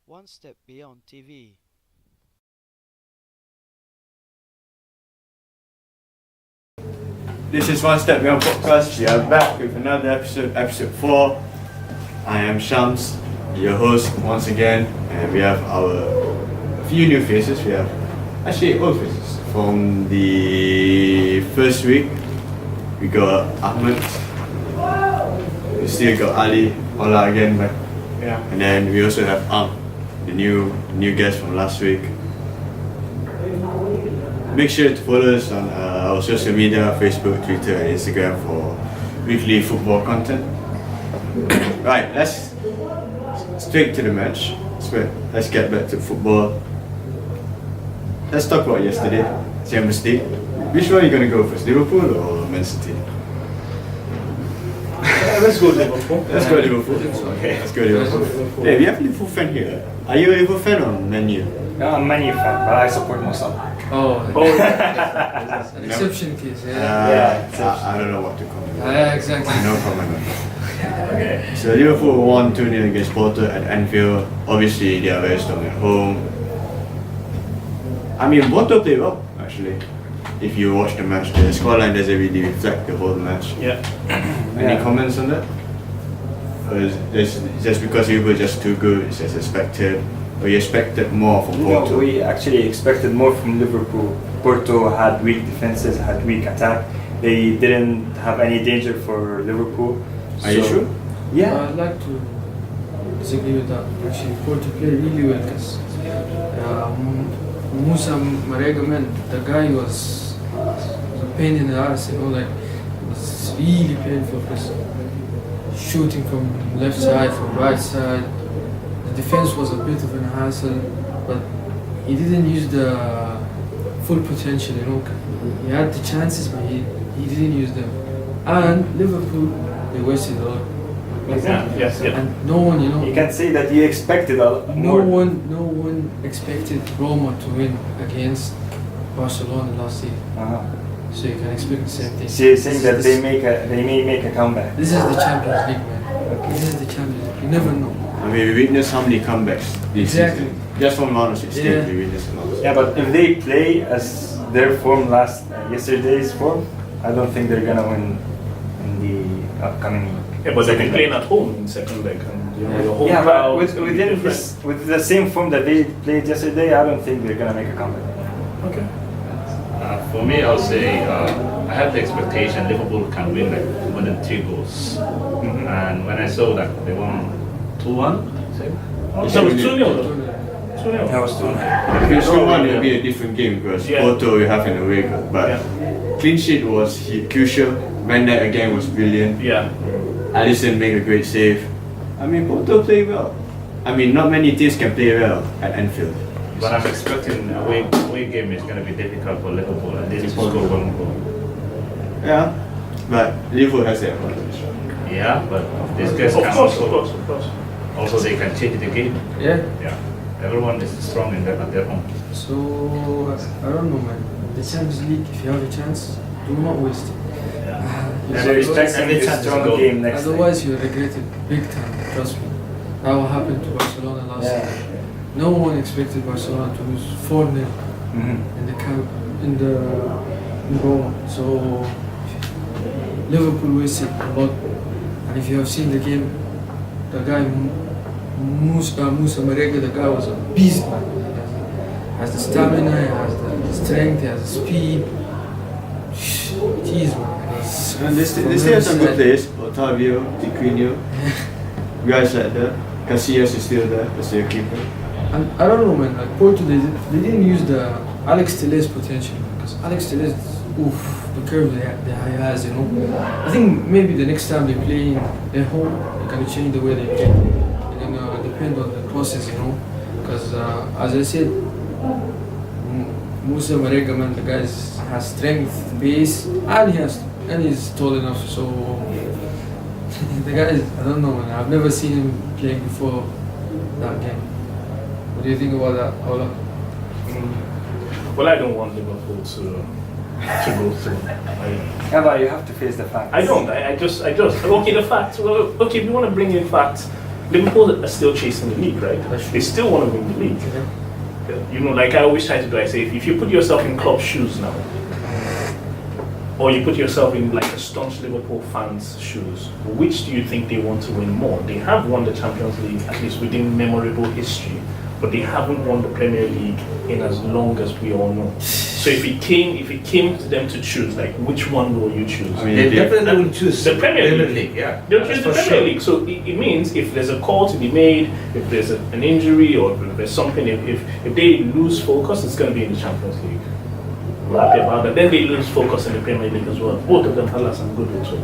One Step Beyond TV. This is One Step Beyond Podcast. We are back with another episode, episode 4. I am Shams, your host once again, and we have a few new faces. We have actually old faces. From the first week, we got Ahmed. We still got Ali, Ola again, but Yeah. and then we also have the new guest from last week. Make sure to follow us on our social media, Facebook, Twitter, and Instagram for weekly football content. Right, let's straight to the match. Let's get back to football. Let's talk about yesterday, Champions League. Which one are you gonna go first, Liverpool or Man City? Let's go Liverpool. Let's go Liverpool. Okay, let's go Liverpool. Hey, we have a Liverpool fan here. Are you a Liverpool fan or Man U? I'm a Man U fan, but I support Mosa. Oh, It's an exception case, I don't know what to comment. Exactly. No comment on that. Okay. So Liverpool won 2-0 against Porto at Anfield. Obviously, they are very strong at home. I mean, Porto played well, actually. If you watch the match, the scoreline doesn't really reflect the whole match. yeah. Any comments on that? Or is this just because Liverpool is just too good, it's as expected? Or you expected more from Porto? No, we actually expected more from Liverpool. Porto had weak defenses, had weak attack. They didn't have any danger for Liverpool. Are you sure? Yeah. I'd like to disagree with that. Actually, Porto played really well because Musa Marega, man, the guy was a pain in the ass, like, it was really painful because shooting from left side, from right side. The defense was a bit of an hassle, but he didn't use the full potential, He had the chances, but he didn't use them. And Liverpool, they wasted a lot. Exactly. Yes. Yeah. And no one, You can say that you expected a lot no more. one expected Roma to win against Barcelona last year. Uh-huh. So you can expect the same thing. So you're saying that they may make a comeback. This is the Champions League, man. This is the Champions League. You never know. I mean, we witnessed how many comebacks this Exactly. season. Just from round of 16, Yeah. we witnessed a lot. Yeah, but if they play as their form yesterday's form, I don't think they're gonna win in the upcoming week. Yeah, but they've been playing at home in second leg, and the whole Yeah, crowd but will be different. with the same form that they played yesterday, I don't think they're gonna make a comeback. Okay. For me, I'll say I have the expectation Liverpool can win like more than 3 goals. And when I saw that they won 2-1, So it's 2-0 though. 2-0. That was too. If you score one, it'll be a different game because Yeah. Porto will have an away goal. But Yeah. clean sheet was crucial. Van Dijk again was brilliant. Yeah. Alisson made a great save. I mean, Porto played well. I mean, not many teams can play well at Anfield. but I'm expecting away game is going to be difficult for Liverpool at least to score 1 goal. Yeah, but Liverpool has the advantage. Yeah, but these guys Of can course, of also course, of course. they can change the game. Yeah. Yeah, everyone is strong in at their home. So I don't know, man. The Champions League, if you have a chance, do not waste it. And So they're otherwise- expecting a chance strong to go. game next time. Otherwise, you regret it big time. Trust me. That will happen to Barcelona last Yeah. year. No one expected Barcelona to lose 4-0 Mhm. in the camp in Roma. So Liverpool wasted a lot. And if you have seen the game, the guy Musa Marega, the guy was a beast, man. He has the stamina, he has the strength, he has the speed. Jeez, man. And they still have some good players. Otavio, Tiquinho, guys like that. Casillas is still there, as their keeper. And I don't know, man. Like Porto, they didn't use the Alex Telles potential because Alex Telles, the curve that he has, I think maybe the next time they play at home, they're gonna change the way they play. And then depend on the process, Because as I said, Musa Marega, man, the guy has strength, pace, and he's tall enough. So the guy, I don't know, man. I've never seen him playing before that game. What do you think about that, Ola? Well, I don't want Liverpool to go through. Yeah, but you have to face the facts. I don't. I just. Okay, the facts. Well, okay, if you want to bring in facts, Liverpool are still chasing the league, right? They still want to win the league. You know, like I always try to do, I say, if you put yourself in club shoes now, or you put yourself in like a staunch Liverpool fans' shoes, which do you think they want to win more? They have won the Champions League, at least within memorable history, but they haven't won the Premier League in as long as we all know. So if it came to them to choose, like which one will you choose? I mean, They definitely will choose the Premier League. Yeah, They'll choose the Premier League. So it means if there's a call to be made, if there's an injury, or if there's something, if they lose focus, it's going to be in the Champions League. We're happy about that. Then they lose focus in the Premier League as well. Both of them, alas, I'm good with it.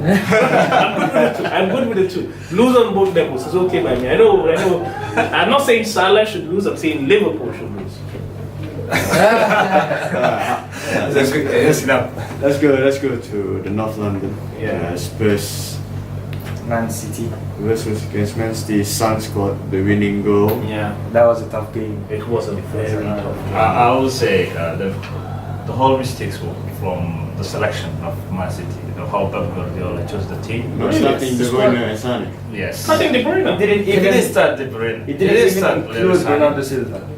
I'm good with it too. Lose on both levels is okay by me. I know. I'm not saying Salah should lose. I'm saying Liverpool should lose. That's good. That's enough. Let's go to the North London. Yeah. Spurs Man City. versus against Man City. Son scored the winning goal. Yeah, That was a tough game. it was a very tough game. I would say the whole mistakes were from the selection of Man City. How Pep Guardiola chose the team. Not starting De Bruyne and Sané. Yes. I think De Bruyne. Didn't He even didn't start De Bruyne. He didn't even include Bernardo Silva.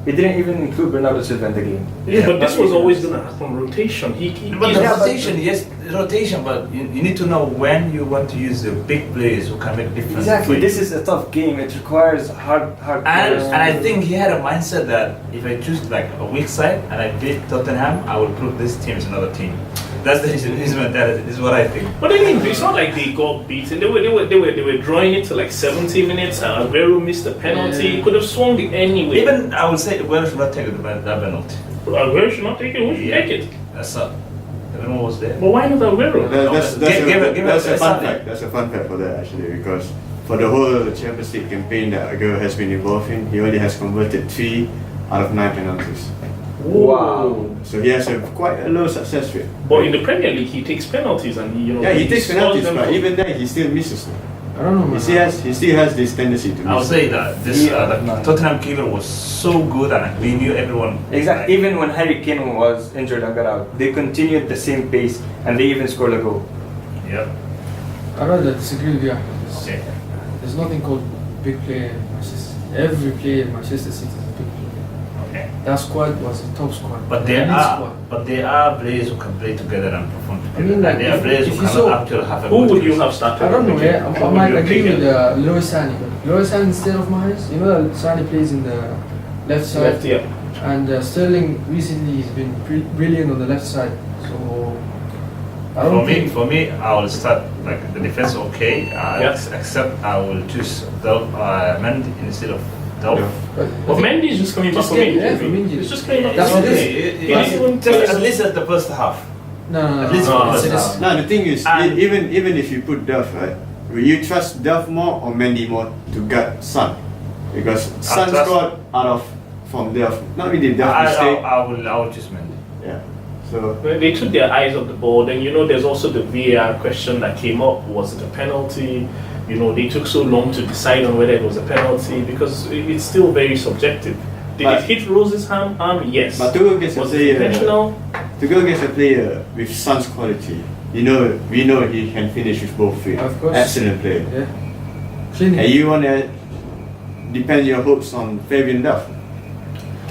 He didn't even include Bernardo Silva in the game. Yeah, but this was always going to happen. Rotation. But the rotation, yes, rotation. But you need to know when you want to use the big players who can make difference. Exactly. for you. This is a tough game. It requires hard. And I think he had a mindset that if I choose like a weak side and I beat Tottenham, I will prove this team is another team. That's his mentality. This is what I think. But they didn't. It's not like they got beaten. They were drawing it to like 70 minutes. Aguero missed a penalty. He could have swung it anyway. Even I would say Aguero should not take that penalty. Aguero should not take it. Who should take it? That's not. Everyone was there. But why not Aguero? That's a fun something. fact. That's a fun fact for that actually, because for the whole Champions League campaign that Aguero has been involved in, he only has converted 3 out of 9 penalties. Wow. So he has quite a low success rate. But in the Premier League, he takes penalties and He takes scores penalties, them but for- even then he still misses them. I don't know, man. He still has this tendency to miss. I would say that this Yeah, the man. Tottenham keeper was so good and we knew everyone. Exactly. Even when Harry Kane was injured and got out, they continued the same pace and they even scored a goal. Yep. I rather disagree with you. Okay. There's nothing called big player in Manchester. Every player in Manchester City is a big player. Okay. That squad was a top squad. But Elite there are players who can play together and perform together. mean, like, and there are if- players if who you cannot saw- actually have a Who good would you game. have started? I don't know, the yeah. game? I Who would might you have agree with taken? Leroy Sané. Leroy Sané instead of Mahrez. You know that Sané plays in the left side. Left, yeah. And Sterling recently has been brilliant on the left side. So I don't think. For me, I will start like the defense. Okay, Yeah. except I will choose Mendy instead of Delph. But Mendy is just coming back Just from get- injury. yeah, from injury. He's just coming back That's from what it injury. is. He didn't even Just play- at least at the first half. No. At least No, it's it's Now the thing is, And- even if you put Duff, right, will you trust Duff more or Mendy more to guard Son? Because Son trust- scored out of from Duff. Not really Duff mistake. I will choose Mendy. Yeah. So They took their eyes off the ball. Then there's also the VAR question that came up. Was it a penalty? They took so long to decide on whether it was a penalty because it's still very subjective. Did But- it hit Rose's arm? Yes. but to go against a Was it player, intentional? with Son's quality, we know he can finish with both feet. Of course. Excellent player. Yeah. Clean And you wanna depend your hopes on Fabian Duff.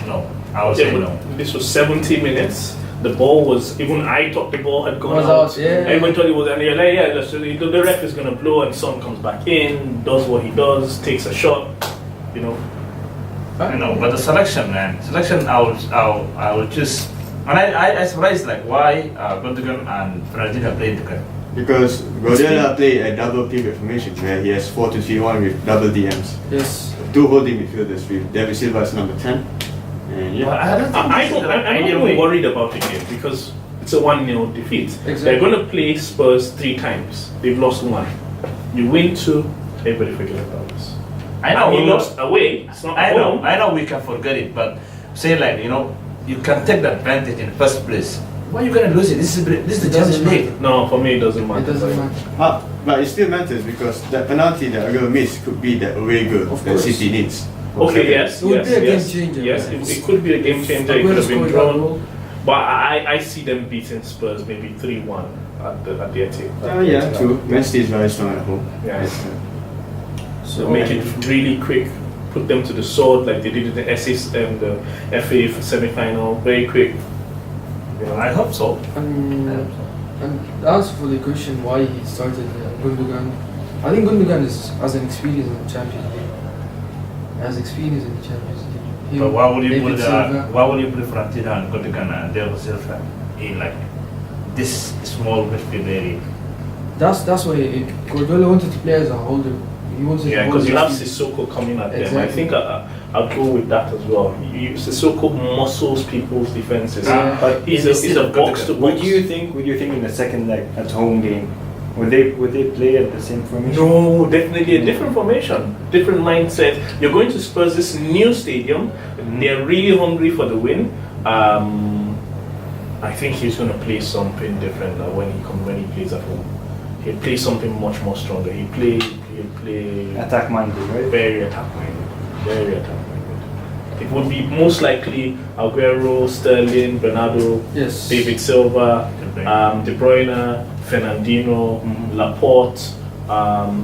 No, I would say Yeah, no. but this was 70 minutes. The ball was, even I thought the ball had gone Was out. out, yeah. Everyone thought it was, and you're like, yeah, the ref is going to blow, and Son comes back in, does what he does, takes a shot, I know, but the selection, man, I will choose. And I surprised like why Gundogan and Fernandinho played together. Because Guardiola played a double pivot formation where he has 4-2-3-1 with double DMs. Yes. 2 holding midfielders with David Silva as number 10. And But yeah. I don't think I'm this is not ideal even way. worried about the game because it's a 1-0 defeat. Exactly. They're going to play Spurs 3 times. They've lost 1. You win 2, everybody forget about this. I know And he we lost away. It's not I at know, home. I know we can forget it, but say like you can take the advantage in the first place. Why are you gonna lose it? This is the It Champions doesn't League. No, for me it doesn't matter. It doesn't matter. But it still matters because that penalty that Aguero missed could be the away goal Of that course. City needs. Okay, yes, It would yes, be a game yes, changer, yes. man. It could be a game changer. It Aguero could have been scored that drawn, goal. but I see them beating Spurs maybe 3-1 at the Etihad. Yeah, true. Man City is very strong at home. Yeah. So make it really quick. Put them to the sword like they did in the SS and the FA semi-final. Very quick. I hope so. And as for the question why he started Gundogan, I think Gundogan has an experience in the Champions League. Has experience in the Champions League. But why would you David put Silva. why would you put Fiorentina and Gundogan and David Silva in like this small midfield area? That's why Guardiola wanted to play as a holder. He wanted Yeah, to hold because you the have team. Sissoko coming at them. I Exactly. think I'll go with that as well. Sissoko muscles people's defenses. Yeah. But he's a box to box. Would you think in the second leg at home game, would they play at the same formation? No, definitely a different formation, different mindset. You're going to Spurs, this new stadium. They're really hungry for the win. I think he's going to play something different when he plays at home. He'll play something much more stronger. He'll play Attack minded, right? very attack minded. Very attack minded. It would be most likely Aguero, Sterling, Bernardo, Yes. David Silva, De Bruyne, Fernandinho, Laporte,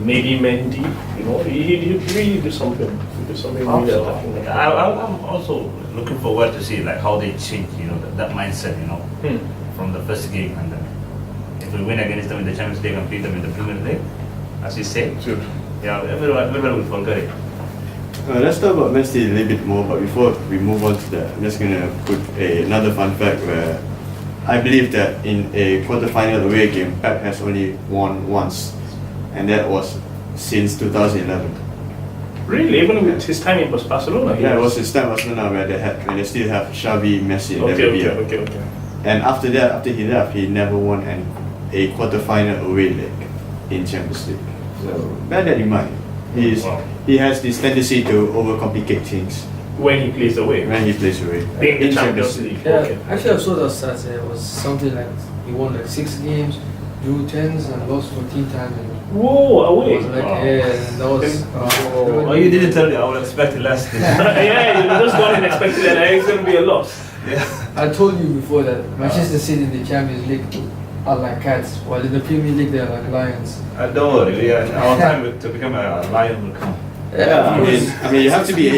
maybe Mendy. You know, he really do something. He do something really attacking. I'm also looking forward to see like how they change, you know, that mindset, you know, from the first game, and then if we win against them in the Champions League and beat them in the Premier League, as you say, yeah, everyone will forget it. Let's talk about Man City a little bit more, but before we move on to that, I'm just going to put another fun fact where I believe that in a quarter-final away game, Pep has only won once, and that was since 2011. Really, even with his time in Barcelona. Yeah, it was his time Barcelona where they still have Xavi, Messi, and Okay. And after that, after he left, he never won a quarter-final away leg in Champions League. So bear that in mind. He has this tendency to overcomplicate things When he plays away. when he plays away. Being the In Champions League. Yeah, Okay. actually I saw those stats. It was something like he won like 6 games, drew 10s, and lost 14 times. And Whoa, it away. was like, Wow. yeah, that was. Oh, you didn't tell me. I would expect less. Yeah, you just got and expected that it's going to be a loss. I told you before that Manchester City in the Champions League are like cats, while in the Premier League they're like lions. Don't worry. Our time to become a lion will come. Yeah, of course. I mean, you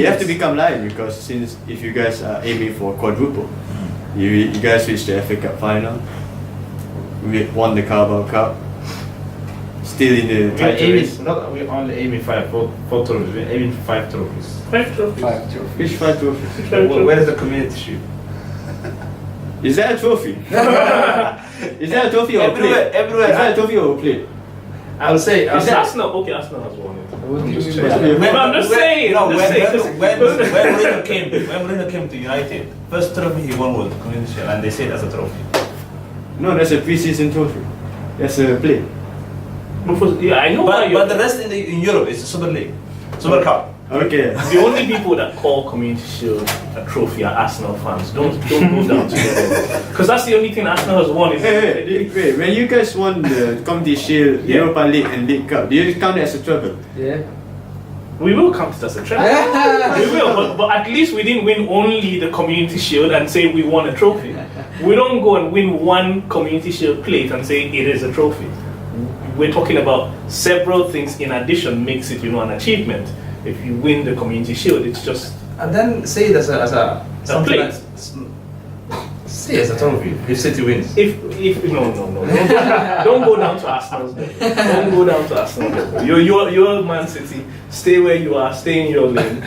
have to become lion, because since if you guys are aiming for quadruple, you guys reached the FA Cup final, we won the Carabao Cup, still in the We're title aiming, race. we're only aiming four trophies. We're aiming for 5 trophies. 5 trophies. 5 trophies. Which 5 trophies? Where is the community shield? Is that a trophy? Is that a trophy or a plate? Everywhere. Is that a trophy or a plate? I would say. Is Arsenal? Okay, Arsenal has won it. What do you Just mean check. by that? No, I'm just saying. No, I'm just saying. when Mourinho came to United, first trophy he won was the community shield, and they say that's a trophy. No, that's a pre-season trophy. That's a plate. Yeah, I know why But the rest in Europe is the Super League, Super Cup. Okay. the only people that call Community Shield a trophy are Arsenal fans. Don't go down to them. Because that's the only thing Arsenal has won. Is Wait, when you guys won the Community Shield, Yeah. Europa League and League Cup, do you count it as a treble? Yeah. we will count it as a trophy. We will, but at least we didn't win only the Community Shield and say we won a trophy. We don't go and win one Community Shield plate and say it is a trophy. We're talking about several things in addition makes it, an achievement. If you win the Community Shield, it's just And then say it as a something plate. like- say it as a trophy if City wins. if no, don't go down to Arsenal's level. Don't go down to Arsenal's level. You're Man City. Stay where you are. Stay in your lane.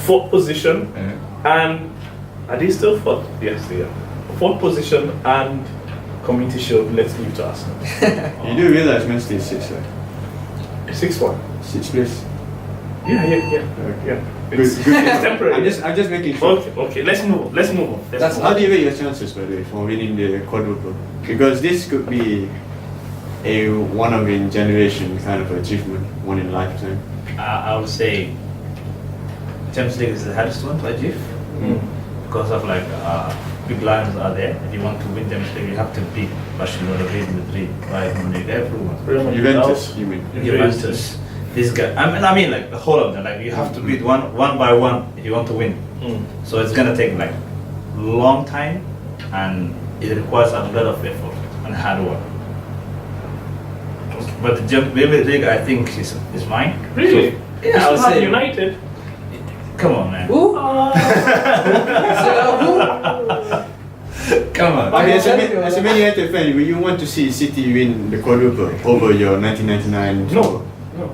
Fourth position, and are they still fourth? Yes, they are. Fourth position and Community Shield. Let's give to Arsenal. You do realize Man City is 6th, right? 6-1. 6th place. Yeah. Good. It's temporary. I'm just making sure. Okay. Let's move on. Let's move How on. do you rate your chances, by the way, for winning the quadruple? Because this could be a one of a generation kind of achievement, one in a lifetime. I would say Champions League is the hardest one to achieve because of big lions are there. If you want to win Champions League, you have to beat Barcelona, Real Madrid, Bayern Munich, everyone. Juventus, you mean? Juventus. This guy. I mean, the whole of them. You have to beat one by one if you want to win. So it's gonna take long time, and it requires a lot of effort and hard work. But the Premier League, I think, is mine. Really? Yeah, I would have say. United. Come on, man. Who? Come on. Okay, as telling you, a Man United fan, will you want to see City win the quadruple over your 1999? No.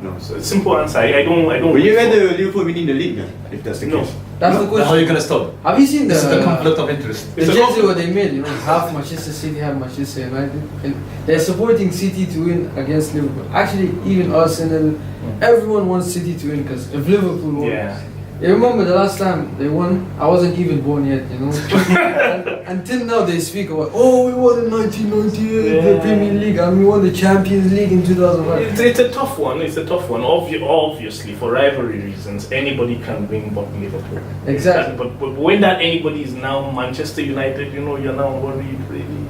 No. So it's simple answer. I don't. Will you rather Liverpool winning the league then, if that's the No. case? That's the How are you question. gonna stop? Have you seen This is the the conflict of interest. the It's a jersey conflict. what they made? You know, half Manchester City, half Manchester United, and they're supporting City to win against Liverpool. Actually, even Arsenal, everyone wants City to win because if Liverpool won, Yeah. you remember the last time they won? I wasn't even born yet, you know. Until now they speak about, oh, we won in 1998 the Yeah. Premier League and we won the Champions League in 2001. It's a tough one. It's a tough one. Obviously, for rivalry reasons, anybody can win but Liverpool. Exactly. But when that anybody is now Manchester United, you know, you're now worried really.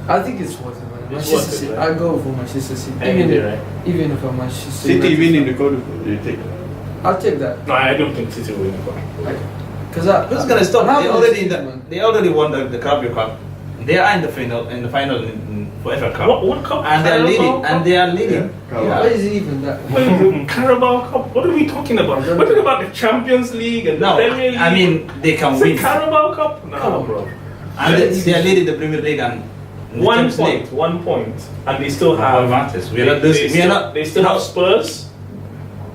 I think it's worth it, man. It's Manchester worth it, City. right? I go for Manchester City. Any day, right? Even if I'm Manchester City United winning fan. the quadruple, do you think? I'll take that. No, I don't think City will win the cup. Because Who's gonna stop? I'm They happy already with in City, the, man. they already won the Carabao Cup. They are in the final for FA Cup. What cup? And they are Carabao leading. Cup? And they are leading. Yeah. Why is it even that? Carabao Cup? What are we talking about? We're talking about the Champions League and No, the Premier League. I mean they can It's the win. Carabao Cup? No, Come on. bro. And they are leading the Premier League and the One Champions point, League. 1 point, and they still What have. matters? We are not losing. We are not. They still have Spurs,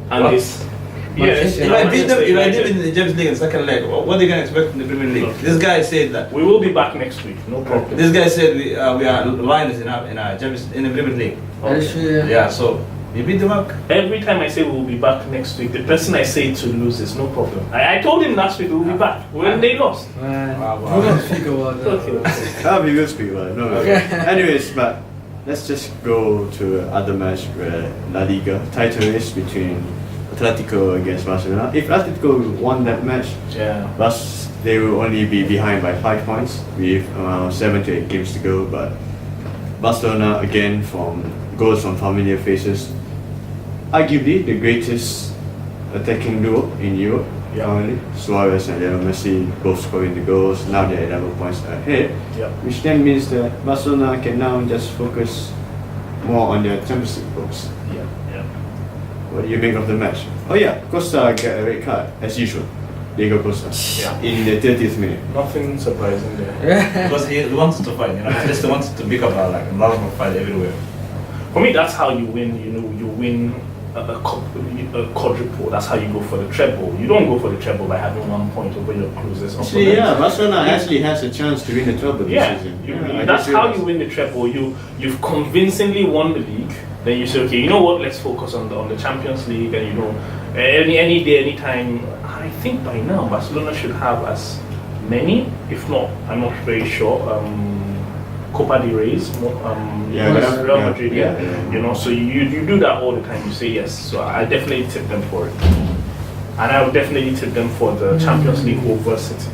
and What? this. Yes, Manchester If I beat them, if I United. did in the Champions League in second leg, what are they gonna expect in the Premier League? This guy said that. We will be back next week. No problem. This guy said we are lions in our Champions in the Premier League. Are you sure? Yeah, so you beat them up. Every time I say we'll be back next week, the person I say to loses, no problem. I told him last week we'll be back when they lost. Man, Wow, wow. we don't speak about that. Okay. We will speak about it. No, Okay. Anyways, but let's just go to other match where La Liga title race between Atletico against Barcelona. If Atletico won that match, Yeah. they will only be behind by 5 points with around 7 to 8 games to go. But Barcelona again from goals from familiar faces, arguably the greatest attacking duo in Europe. Yeah. Currently, Suarez and Lionel Messi both scoring the goals. Now they're 11 points ahead, Yeah. which then means that Barcelona can now just focus more on their Champions League hopes. Yeah. Yeah. What do you make of the match? Oh yeah, Costa got a red card as usual. Diego Costa Yeah. in the 30th minute. Nothing surprising there. Because he wanted to fight, He just wanted to pick up like a lot of fight everywhere. For me, that's how you win. You know, you win a quadruple. That's how you go for the treble. You don't go for the treble by having 1 point over your closest Actually, opponent. yeah, Barcelona actually has a chance to win the treble this Yeah, season. I that's just how realized. you win the treble. You've convincingly won the league. Then you say, okay, you know what? Let's focus on the Champions League. And you know, any day, any time. I think by now Barcelona should have as many, if not, I'm not very sure. Copa del Rey's, Yeah, Real yeah, Madrid. yeah, Yeah, yeah. you know. So you do that all the time. You say yes. So I definitely tip them for it, and I would definitely tip them for the Champions League over City.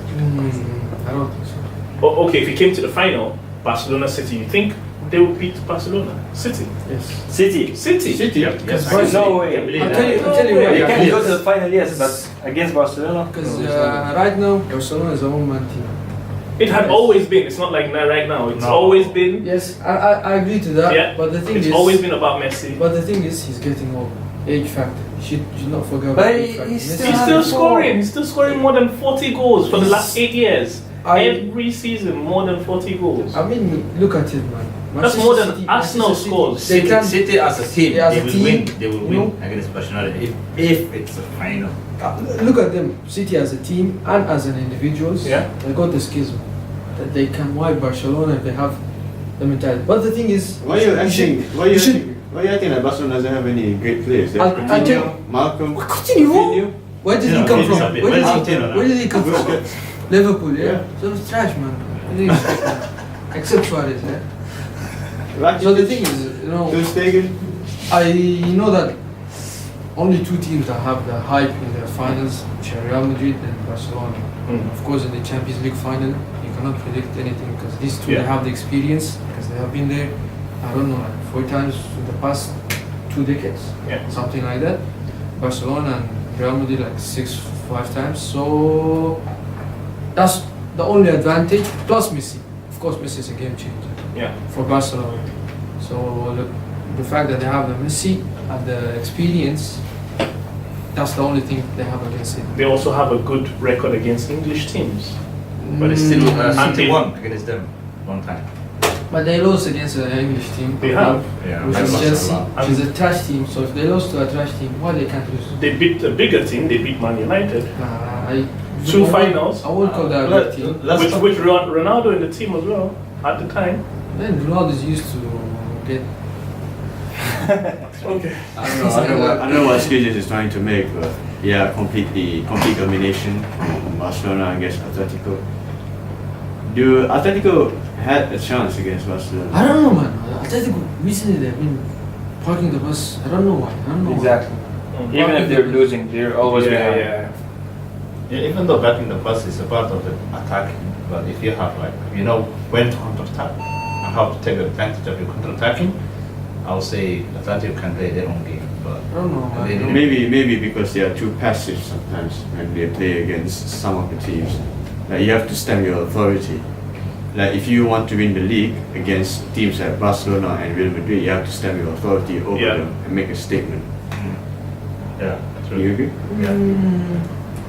I don't think so. Okay, if you came to the final, Barcelona City, you think they would beat Barcelona City? Yes. City. City. Yep. Yes. But No way. I'll tell you why. You can go to the final, yes, but against Barcelona. Because right now, Barcelona is a one-man team. It had always been. It's not like right now. It's always been. Yes, I agree to that. Yeah. But the thing It's is, always been about Messi. But the thing is, he's getting old. Age factor. You should not forget But about age factor. he's Messi- He's still scoring. He's still scoring more than 40 goals for the last 8 years. Every season, more than 40 goals. I mean, look at it, man. That's Manchester more than City- Arsenal Manchester City, scores. They can. City as a team, Yeah, as they a will team, win. They will you win know. against Barcelona if it's a final. Look at them. City as a team and as an individuals. Yeah. They got the schism that they can wipe Barcelona if they have the mentality. But the thing is, Why are you acting? Why are you you should- acting? Why are you acting like Barcelona doesn't have any great players? They have I'll Coutinho, tell- Malcolm, Coutinho? Where did he come from? Coutinho, Where did Coutinho, he, where did he come from? Busquets. Liverpool, yeah. Yeah. So it's trash, man. It is, except Suarez, yeah. Rakitic, So the thing is, you know, Ter Stegen. I know that only two teams that have the hype in their finals, which are Real Madrid and Barcelona. Mm. Of course, in the Champions League final, you cannot predict anything because these two Yeah. they have the experience because they have been there. I don't know, like 4 times in the past 2 decades, Yeah. something like that. Barcelona and Real Madrid like 5 times. So that's the only advantage. Plus Messi, of course, Messi is a game changer Yeah. for Barcelona. So look, the fact that they have the Messi and the experience, that's the only thing they have against it. They also have a good record against English teams. But it's still And City they- won against them one time. But they lost against an English team. They have. Yeah, Which they is lost a Chelsea, lot. which is a trash team. So if they lost to a trash team, why they can't lose? They beat a bigger team. They beat Man United. Two finals. I would call that a big team. With Ronaldo in the team as well at the time. Then Ronaldo is used to get. Okay. I know what excuses he's trying to make, but yeah, complete domination from Barcelona against Atletico. Do Atletico had a chance against Barcelona? I don't know, man. Atletico recently they've been parking the bus. I don't know why. I don't know. Exactly. Even if they're losing, they're always behind. Yeah. Yeah, even though batting the bus is a part of the attacking, but if you have when to counter-attack and how to take advantage of your counter-attacking, I'll say Atletico can play their own game. But I don't know, they man. didn't- Maybe because they are too passive sometimes when they play against some of the teams. Like you have to stamp your authority. Like if you want to win the league against teams like Barcelona and Real Madrid, you have to stamp your authority over Yeah. them and make a statement. Yeah, true. You agree?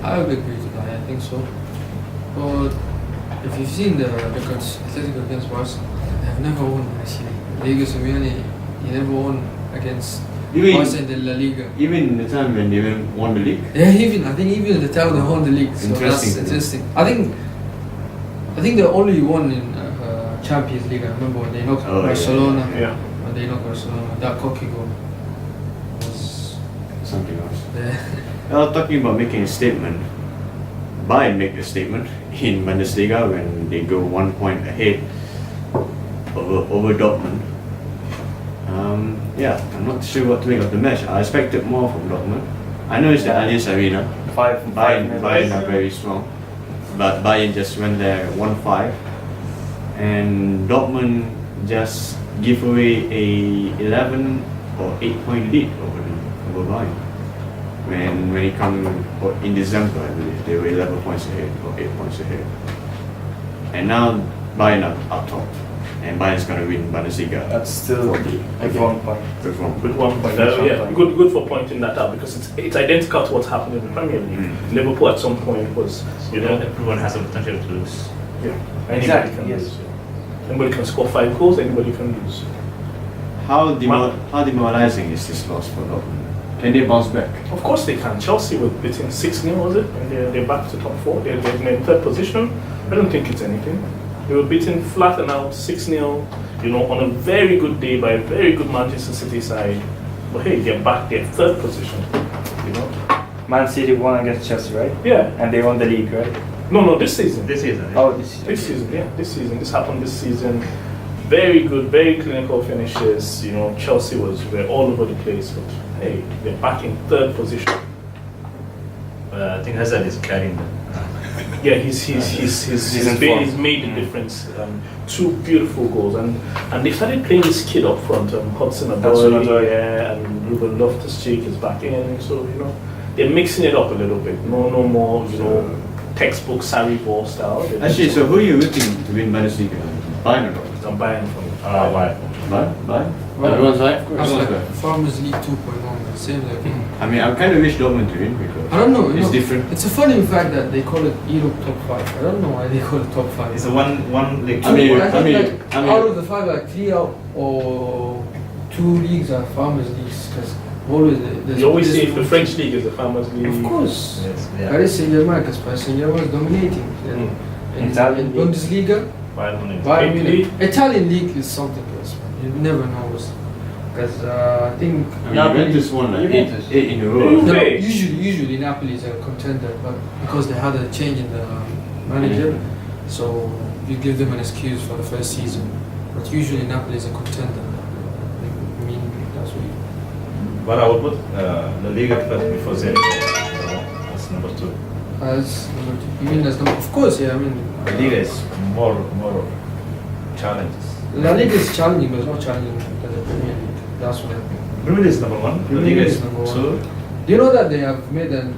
I would agree to that. I think so. But if you've seen the records, Atletico against Barca, they've never won actually. Liga Simeone, he never won against Barca in the La Liga. Even in the time when they won the league? Yeah, I think even at the time they won the league. So that's Interesting. interesting. I think the only one in Champions League. I remember when they knocked Oh, yeah, Barcelona. Yeah. When they knocked Barcelona, that cocky goal was Something else. there. Talking about making a statement, Bayern make a statement in Bundesliga when they go 1 point ahead over Dortmund. Yeah, I'm not sure what to make of the match. I expected more from Dortmund. I know it's the Allianz Arena. Bayern are very strong, but Bayern just went there 1-5, and Dortmund just give away a 11 or 8 point lead over Bayern. When it come in December, I believe they were 11 points ahead or 8 points ahead, and now Bayern are up top, and Bayern's gonna win Bundesliga. That's still with 1 point. With 1 point. Yeah, good for pointing that out because it's identical to what's happening in the Premier League. Liverpool at some point was, everyone has the potential to lose. Yeah, Exactly, anybody can yes. lose. Anybody can score 5 goals. Anybody can lose. How demoralizing is this loss for Dortmund? Can they bounce back? Of course they can. Chelsea were beaten 6-0, was it? And they're back to top 4. They're in third position. I don't think it's anything. They were beaten flat and out 6-0, on a very good day by a very good Manchester City side. But hey, they're back, they're third position. Man City won against Chelsea, right? Yeah. And they won the league, right? No, this season. This season. Oh, This season, yeah, this season. This happened this season. Very good, very clinical finishes. Chelsea were all over the place, but hey, they're back in third position. I think Hazard is carrying them. Yeah, he's made the difference. 2 beautiful goals, and they started playing this kid up front, Hudson-Odoi, yeah, and Ruben Loftus-Cheek is back in. So they're mixing it up a little bit. No more, textbook Sarri ball style. Actually, so who are you looking to win Bundesliga? Bayern or Dortmund? I'm buying from it. Why? Bayern? Well, Everyone's right? That's like Farmers League 2.1, same like. I mean, I kind of wish Dortmund to win because I don't know. it's different. It's a funny fact that they call it Europe top 5. I don't know why they call it top 5. It's a one league. I mean, Out of the 5, like 3 out or 2 leagues are Farmers Leagues because always there's. You always say the French league is the Farmers League. Of course. Yes, yeah. Paris Saint-Germain, because Paris Saint-Germain is dominating. In Italian league. Bundesliga, Bayern Munich. Bayern Italy. Munich. Italian league is something else, man. You never know. Because I think I mean, Juventus won like eight in a row. Juve. no, usually Napoli is a contender, but because they had a change in the manager, so you give them an excuse for the first season. But usually Napoli is a contender. I mean, that's what. But I would put the league at first before Serie A. That's number 2. As number 2. You mean as number? Of course, yeah. I mean, The league is more challenges. La Liga is challenging, but it's not challenging as the Premier League. That's what I think. Premier League is number 1. The Premier league League is is number 1. 2. Do you know that they have made a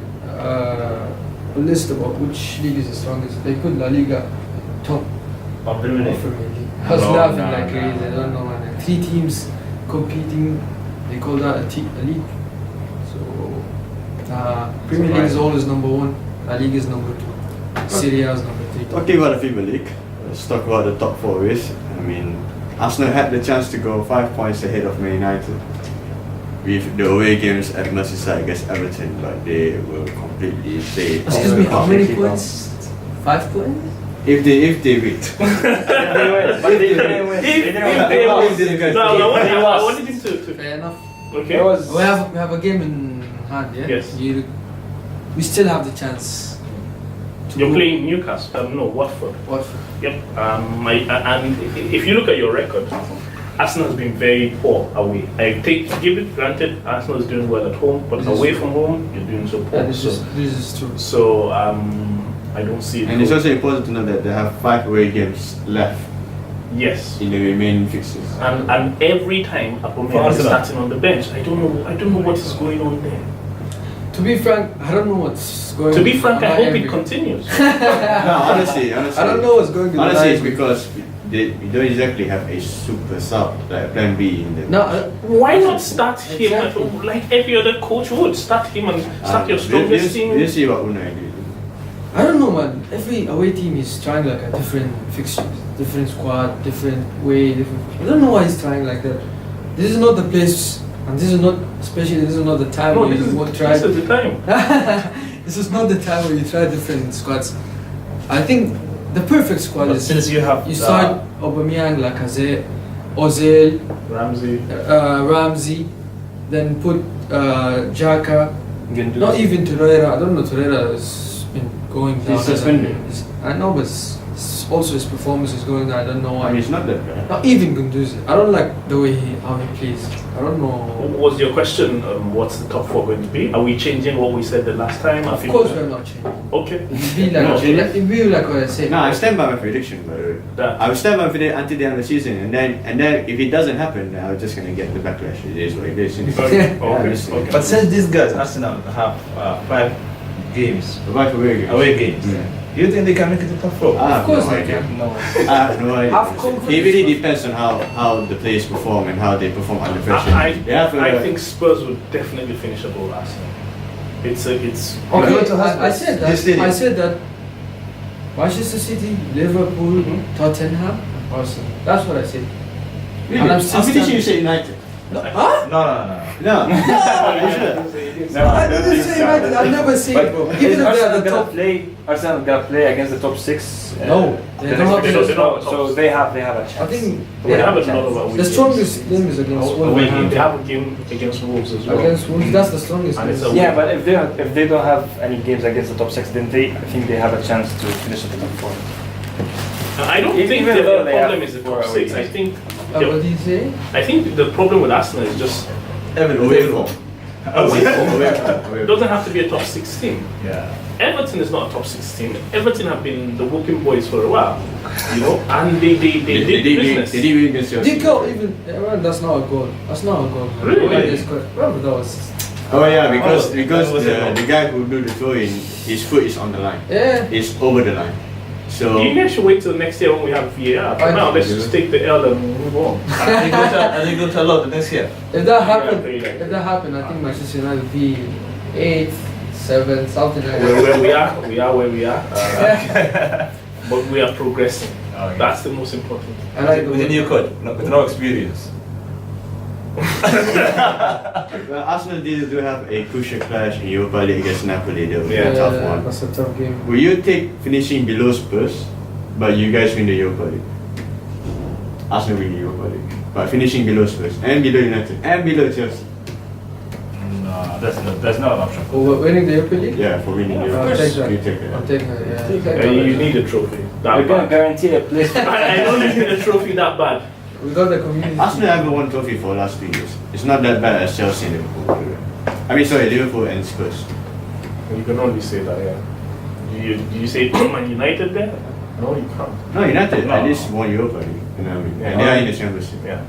list about which league is the strongest? They put La Liga top Or Premier of League. Premier League. I was No, laughing no, like no, crazy. no. I don't know, man. 3 teams competing. They call that a league. So Premier League is always number one. La Liga is number two. Serie A is number three. Talking about the Premier League, let's talk about the top four race. I mean, Arsenal had the chance to go 5 points ahead of Man United with the away games at Merseyside against Everton, but they will completely stay. Excuse me, how many points? 5 points? If they win. If they win. No, I wanted him to. Fair enough. Okay. We have a game in hand, yeah? Yes. We still have the chance. You're playing Newcastle. No, Watford. Watford. Yep. And if you look at your record, Arsenal has been very poor away. Give it granted, Arsenal is doing well at home, but away from home, you're doing so poor. Yeah, this is true. So I don't see it. And it's also important to know that they have 5 away games left yes. in the remaining fixtures. And every time Aubameyang is starting on the bench, I don't know what is going on there. To be frank, I don't know what's going on. To be frank, I on hope my it end. continues. No, honestly. I don't know what's going on. Honestly, it's because we don't exactly have a super sub like Plan B in the. No, Why not start him Exactly. like every other coach would? Start him and start your strongest team. We'll see what Unai do. I don't know, man. Every away team is trying like a different fixture, different squad, different way, different. I don't know why he's trying like that. This is not the place, and this is not, especially this is not the time No, where this you is try. the time. This is not the time where you try different squads. I think the perfect squad But is since you have you start Aubameyang, Lacazette, Ozil, Ramsey, then put Xhaka. Not even Torreira. I don't know. Torreira has been going down. He's suspended. I know, but also his performance is going down. I don't know I why. mean, it's not that bad. Not even Gunduzi. I don't like the way how he plays. I don't know. Was your question what's the top 4 going to be? Are we changing what we said the last time? Of course, we're not changing. Okay. It'll be like, No, it'll be like what I said. No, I stand by my prediction, but That- I will stand by my prediction until the end of the season, and then if it doesn't happen, then I'm just gonna get the backlash. It is what it is. Okay. honestly. But since these guys, Arsenal, have 5 games, Survive away games. away games, Yeah. do you think they can make it to top 4? I have Of course no they idea. can. No. I have no idea. Have confidence. It really depends on how the players perform and how they perform under pressure. I I think Spurs will definitely finish above Arsenal. It's Okay, Go to Hotspur. I said This that. stadium. I said that. Manchester City, Liverpool, Mhm. Tottenham, Arsenal. That's what I said. Really? And I'm I'm still pretty sure standing. you said United. Huh? No. No. Are you sure? I didn't say United. I've never seen it, bro. Even if they're Arsenal at the gonna top. play? Arsenal gonna play against the top 6. No, they the don't next have fixture. they don't have a So top they have a chance. I think They have a lot of away the games. strongest game is against Away Wolves. game. They have a game against Wolves as well. Against Wolves, that's the strongest And it's game. a- Yeah, but if they don't have any games against the top 6, then I think they have a chance to finish at the top 4. I don't Even think though the they problem have is the 4 top away 6. I games. think What do you say? I think the problem with Arsenal is just Away from. away from. Away It from. doesn't have to be a top 16. Yeah. Everton is not a top 16. Everton have been the whooping boys for a while, you know, and they did business. Did he win against Chelsea? Did go even? That's not a goal. That's not a goal. Really? Remember that was. Oh yeah, because that was it. the guy who do the throw in, his foot is on the line. Yeah. It's over the line. So You guys should wait till next year when we have VAR. For I now, think let's so. just take the L and move on. Are they going to allow the next year? If that happened, Yeah, if that happened, I think Manchester United would be 8th, 7th, something like Where that. we are where we are. But we are progressing. Okay. That's the most important. I like With a new coach, with no experience. well, Arsenal do have a crucial clash in Europa League against Napoli. That will be a tough one. That's a tough game. Will you take finishing below Spurs, but you guys win the Europa League? Arsenal win the Europa League, but finishing below Spurs and below United and below Chelsea. No, that's not an option. Oh, we're winning the Europa League? Yeah, for winning the I'll Europa take League. that. You take that. I'll take that, yeah. You need a trophy. That We're gonna bad. guarantee a place. I don't need a trophy that bad. We got the community. Arsenal haven't won trophy for the last 2 years. It's not that bad as Chelsea and Liverpool. I mean, sorry, Liverpool and Spurs. You can only say that, yeah. You say Man United there? No, you can't. No, United No. at least won Europa League. You know what I mean? Yeah. And they are in the Champions League. Yeah.